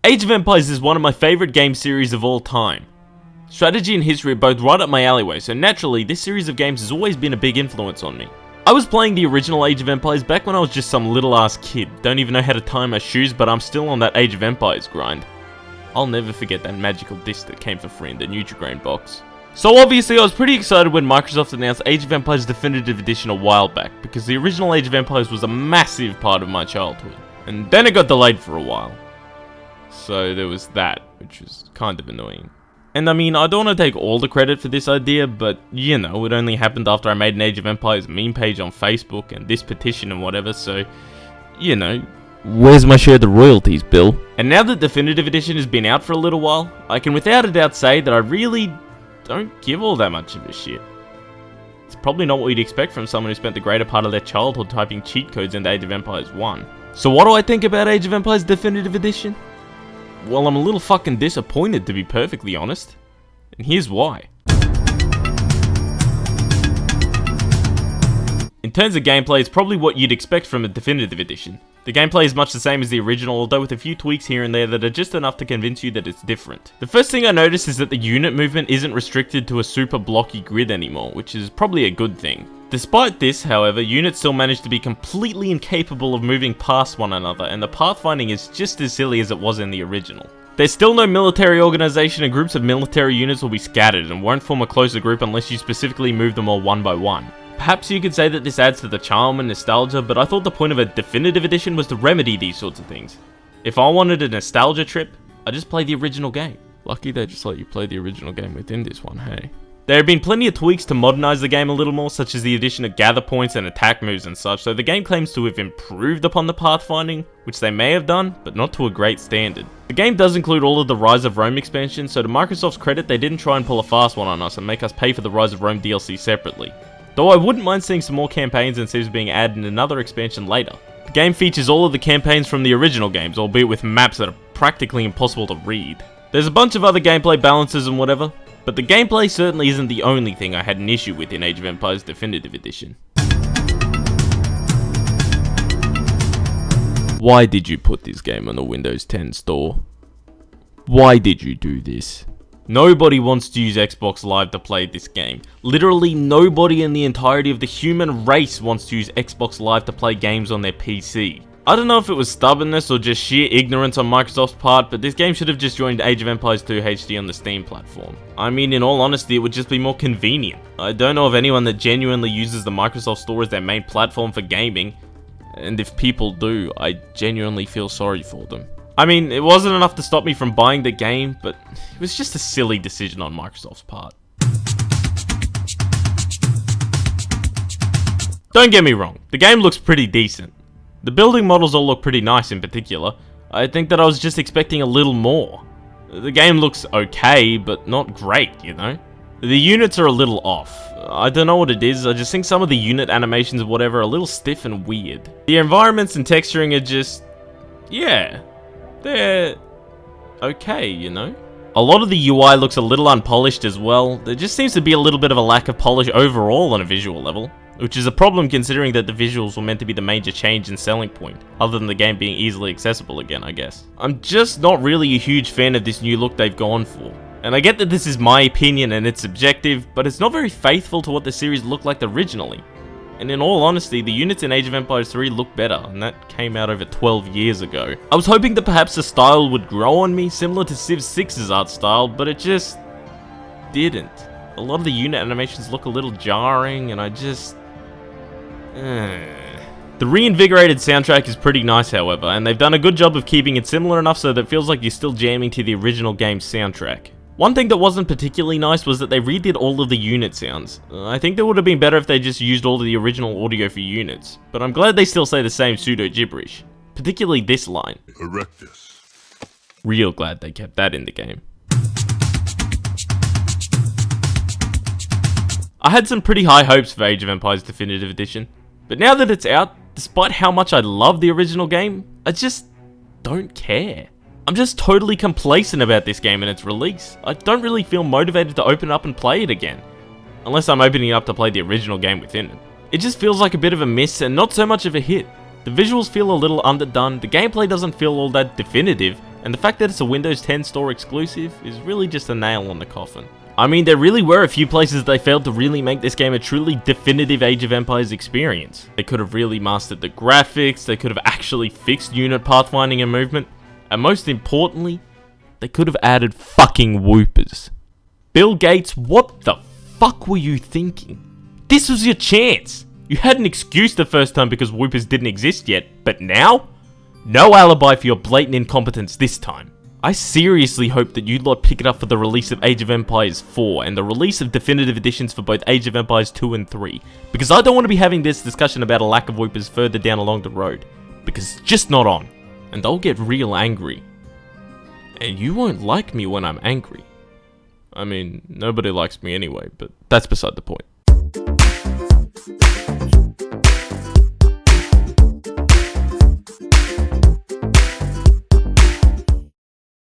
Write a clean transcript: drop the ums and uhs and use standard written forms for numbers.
Age of Empires is one of my favourite game series of all time. Strategy and history are both right up my alleyway, so naturally, this series of games has always been a big influence on me. I was playing the original Age of Empires back when I was just some little ass kid, don't even know how to tie my shoes, but I'm still on that Age of Empires grind. I'll never forget that magical disc that came for free in the Nutri-Grain box. So obviously I was pretty excited when Microsoft announced Age of Empires Definitive Edition a while back, because the original Age of Empires was a massive part of my childhood. And then it got delayed for a while. So there was that, which was kind of annoying. And I mean, I don't want to take all the credit for this idea, but you know, it only happened after I made an Age of Empires meme page on Facebook and this petition and whatever, so, you know, where's my share of the royalties, Bill? And now that Definitive Edition has been out for a little while, I can without a doubt say that I really don't give all that much of a shit. It's probably not what you'd expect from someone who spent the greater part of their childhood typing cheat codes into Age of Empires 1. So what do I think about Age of Empires Definitive Edition? Well, I'm a little fucking disappointed, to be perfectly honest. And here's why. In terms of gameplay, it's probably what you'd expect from a Definitive Edition. The gameplay is much the same as the original, although with a few tweaks here and there that are just enough to convince you that it's different. The first thing I noticed is that the unit movement isn't restricted to a super blocky grid anymore, which is probably a good thing. Despite this, however, units still manage to be completely incapable of moving past one another, and the pathfinding is just as silly as it was in the original. There's still no military organization, and groups of military units will be scattered and won't form a closer group unless you specifically move them all one by one. Perhaps you could say that this adds to the charm and nostalgia, but I thought the point of a Definitive Edition was to remedy these sorts of things. If I wanted a nostalgia trip, I'd just play the original game. Lucky they just let you play the original game within this one, hey? There have been plenty of tweaks to modernize the game a little more, such as the addition of gather points and attack moves and such, so the game claims to have improved upon the pathfinding, which they may have done, but not to a great standard. The game does include all of the Rise of Rome expansion, so to Microsoft's credit, they didn't try and pull a fast one on us and make us pay for the Rise of Rome DLC separately. Though I wouldn't mind seeing some more campaigns and Civs being added in another expansion later. The game features all of the campaigns from the original games, albeit with maps that are practically impossible to read. There's a bunch of other gameplay balances and whatever, but the gameplay certainly isn't the only thing I had an issue with in Age of Empires Definitive Edition. Why did you put this game on the Windows 10 store? Why did you do this? Nobody wants to use Xbox Live to play this game. Literally nobody in the entirety of the human race wants to use Xbox Live to play games on their PC. I don't know if it was stubbornness or just sheer ignorance on Microsoft's part, but this game should have just joined Age of Empires 2 HD on the Steam platform. I mean, in all honesty, it would just be more convenient. I don't know of anyone that genuinely uses the Microsoft Store as their main platform for gaming, and if people do, I genuinely feel sorry for them. I mean, it wasn't enough to stop me from buying the game, but it was just a silly decision on Microsoft's part. Don't get me wrong, the game looks pretty decent. The building models all look pretty nice in particular. I think that I was just expecting a little more. The game looks okay, but not great, you know? The units are a little off. I don't know what it is, I just think some of the unit animations or whatever are a little stiff and weird. The environments and texturing are just... yeah. They're... okay, you know? A lot of the UI looks a little unpolished as well. There just seems to be a little bit of a lack of polish overall on a visual level, which is a problem considering that the visuals were meant to be the major change and selling point, other than the game being easily accessible again, I guess. I'm just not really a huge fan of this new look they've gone for. And I get that this is my opinion and it's subjective, but it's not very faithful to what the series looked like originally. And in all honesty, the units in Age of Empires 3 look better, and that came out over 12 years ago. I was hoping that perhaps the style would grow on me, similar to Civ 6's art style, but it just... didn't. A lot of the unit animations look a little jarring, and I just... The reinvigorated soundtrack is pretty nice, however, and they've done a good job of keeping it similar enough so that it feels like you're still jamming to the original game's soundtrack. One thing that wasn't particularly nice was that they redid all of the unit sounds. I think that would have been better if they just used all of the original audio for units, but I'm glad they still say the same pseudo-gibberish. Particularly this line. Erectus. Real glad they kept that in the game. I had some pretty high hopes for Age of Empires Definitive Edition, but now that it's out, despite how much I love the original game, I just don't care. I'm just totally complacent about this game and its release. I don't really feel motivated to open it up and play it again, unless I'm opening it up to play the original game within it. It just feels like a bit of a miss and not so much of a hit. The visuals feel a little underdone, the gameplay doesn't feel all that definitive, and the fact that it's a Windows 10 store exclusive is really just a nail on the coffin. I mean, there really were a few places they failed to really make this game a truly definitive Age of Empires experience. They could have really mastered the graphics, they could have actually fixed unit pathfinding and movement, and most importantly, they could have added fucking whoopers. Bill Gates, what the fuck were you thinking? This was your chance! You had an excuse the first time because whoopers didn't exist yet, but now? No alibi for your blatant incompetence this time. I seriously hope that you lot pick it up for the release of Age of Empires 4 and the release of definitive editions for both Age of Empires 2 and 3, because I don't want to be having this discussion about a lack of whoopers further down along the road, because it's just not on, and I'll get real angry. And you won't like me when I'm angry. I mean, nobody likes me anyway, but that's beside the point.